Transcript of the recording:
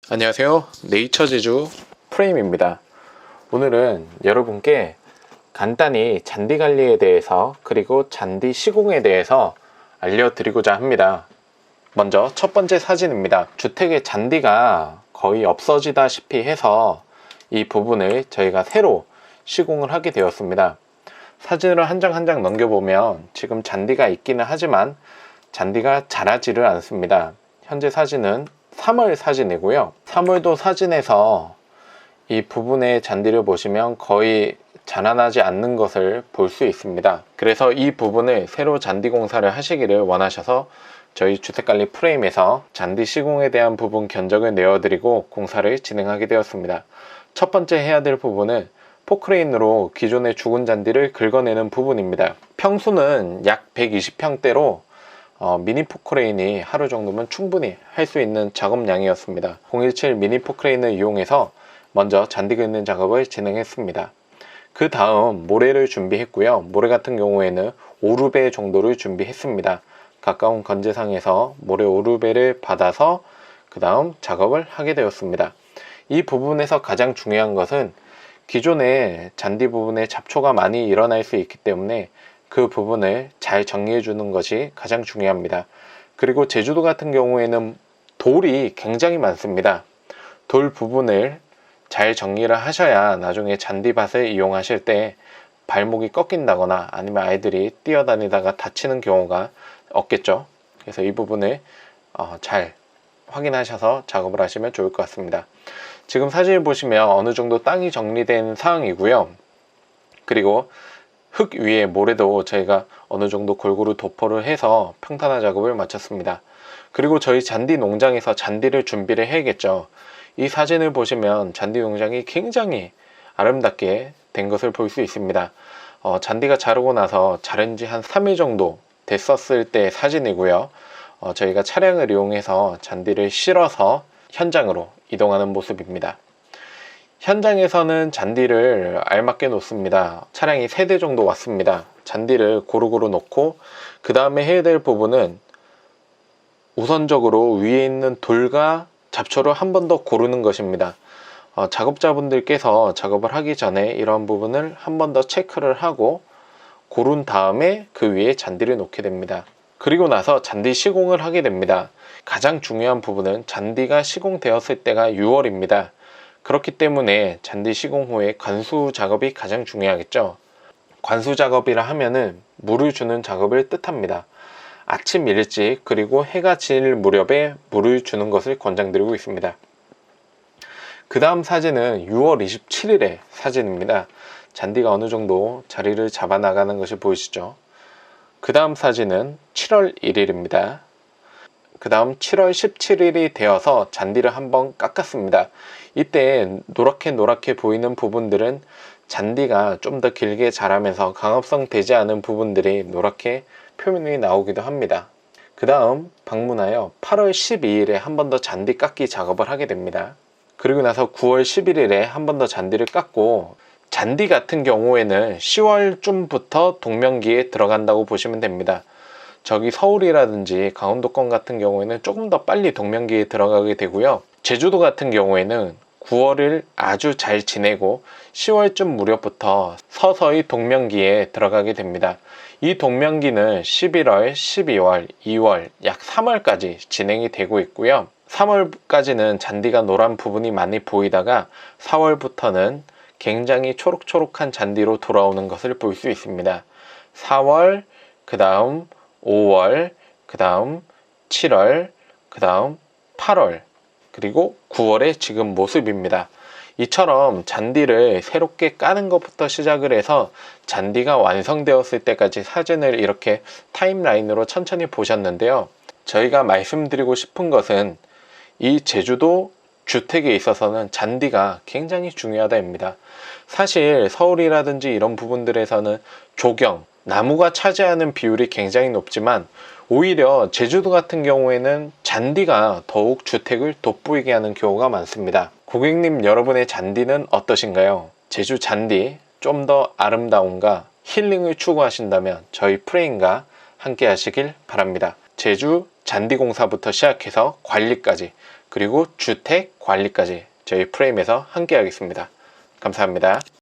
안녕하세요. 네이처제주 프레임입니다. 오늘은 여러분께 간단히 잔디 관리에 대해서 그리고 잔디 시공에 대해서 알려드리고자 합니다. 먼저 첫 번째 사진입니다. 주택의 잔디가 거의 없어지다시피 해서 이 부분을 저희가 새로 시공을 하게 되었습니다. 사진을 한 장 한 장 넘겨보면 지금 잔디가 있기는 하지만 잔디가 자라지를 않습니다. 현재 사진은 3월 사진이고요. 3월도 사진에서 이 부분의 잔디를 보시면 거의 자라나지 않는 것을 볼 수 있습니다. 그래서 이 부분을 새로 잔디 공사를 하시기를 원하셔서 저희 주택관리 프레임에서 잔디 시공에 대한 부분 견적을 내어드리고 공사를 진행하게 되었습니다. 첫 번째 해야 될 부분은 포크레인으로 기존의 죽은 잔디를 긁어내는 부분입니다. 평수는 약 120평대로 미니 포크레인이 하루 정도면 충분히 할 수 있는 작업량이었습니다. 017 미니 포크레인을 이용해서 먼저 잔디 긁는 작업을 진행했습니다. 그 다음 모래를 준비했고요. 모래 같은 경우에는 5루베 정도를 준비했습니다. 가까운 건재상에서 모래 5루베를 받아서 그 다음 작업을 하게 되었습니다. 이 부분에서 가장 중요한 것은 기존의 잔디 부분에 잡초가 많이 일어날 수 있기 때문에 그 부분을 잘 정리해 주는 것이 가장 중요합니다. 그리고 제주도 같은 경우에는 돌이 굉장히 많습니다. 돌 부분을 잘 정리를 하셔야 나중에 잔디밭을 이용하실 때 발목이 꺾인다거나 아니면 아이들이 뛰어다니다가 다치는 경우가 없겠죠. 그래서 이 부분을 잘 확인하셔서 작업을 하시면 좋을 것 같습니다. 지금 사진을 보시면 어느 정도 땅이 정리된 상황이고요. 그리고 흙 위에 모래도 저희가 어느 정도 골고루 도포를 해서 평탄화 작업을 마쳤습니다. 그리고 저희 잔디 농장에서 잔디를 준비를 해야겠죠. 이 사진을 보시면 잔디 농장이 굉장히 아름답게 된 것을 볼 수 있습니다. 잔디가 자르고 나서 자른 지 한 3일 정도 됐었을 때 사진이고요. 저희가 차량을 이용해서 잔디를 실어서 현장으로 이동하는 모습입니다. 현장에서는 잔디를 알맞게 놓습니다. 차량이 3대 정도 왔습니다. 잔디를 고루고루 놓고 그 다음에 해야 될 부분은 우선적으로 위에 있는 돌과 잡초를 한 번 더 고르는 것입니다. 작업자분들께서 작업을 하기 전에 이런 부분을 한 번 더 체크를 하고 고른 다음에 그 위에 잔디를 놓게 됩니다. 그리고 나서 잔디 시공을 하게 됩니다. 가장 중요한 부분은 잔디가 시공되었을 때가 6월입니다. 그렇기 때문에 잔디 시공 후에 관수 작업이 가장 중요하겠죠. 관수 작업이라 하면은 물을 주는 작업을 뜻합니다. 아침 일찍 그리고 해가 질 무렵에 물을 주는 것을 권장드리고 있습니다. 그 다음 사진은 6월 27일의 사진입니다. 잔디가 어느 정도 자리를 잡아 나가는 것이 보이시죠? 그 다음 사진은 7월 1일입니다. 그 다음 7월 17일이 되어서 잔디를 한번 깎았습니다. 이때 노랗게 보이는 부분들은 잔디가 좀 더 길게 자라면서 강압성 되지 않은 부분들이 노랗게 표면이 나오기도 합니다. 그 다음 방문하여 8월 12일에 한 번 더 잔디 깎기 작업을 하게 됩니다. 그리고 나서 9월 11일에 한 번 더 잔디를 깎고 잔디 같은 경우에는 10월쯤부터 동명기에 들어간다고 보시면 됩니다. 저기 서울이라든지 강원도권 같은 경우에는 조금 더 빨리 동명기에 들어가게 되고요. 제주도 같은 경우에는 9월을 아주 잘 지내고 10월쯤 무렵부터 서서히 동명기에 들어가게 됩니다. 이 동명기는 11월, 12월, 2월, 약 3월까지 진행이 되고 있고요. 3월까지는 잔디가 노란 부분이 많이 보이다가 4월부터는 굉장히 초록초록한 잔디로 돌아오는 것을 볼 수 있습니다. 4월, 그 다음 5월, 그 다음 7월, 그 다음 8월, 그리고 9월의 지금 모습입니다. 이처럼 잔디를 새롭게 까는 것부터 시작을 해서 잔디가 완성되었을 때까지 사진을 이렇게 타임라인으로 천천히 보셨는데요. 저희가 말씀드리고 싶은 것은 이 제주도 주택에 있어서는 잔디가 굉장히 중요하다입니다. 사실 서울이라든지 이런 부분들에서는 조경, 나무가 차지하는 비율이 굉장히 높지만 오히려 제주도 같은 경우에는 잔디가 더욱 주택을 돋보이게 하는 경우가 많습니다. 고객님, 여러분의 잔디는 어떠신가요? 제주 잔디 좀 더 아름다움과 힐링을 추구하신다면 저희 프레임과 함께 하시길 바랍니다. 제주 잔디 공사부터 시작해서 관리까지 그리고 주택 관리까지 저희 프레임에서 함께 하겠습니다. 감사합니다.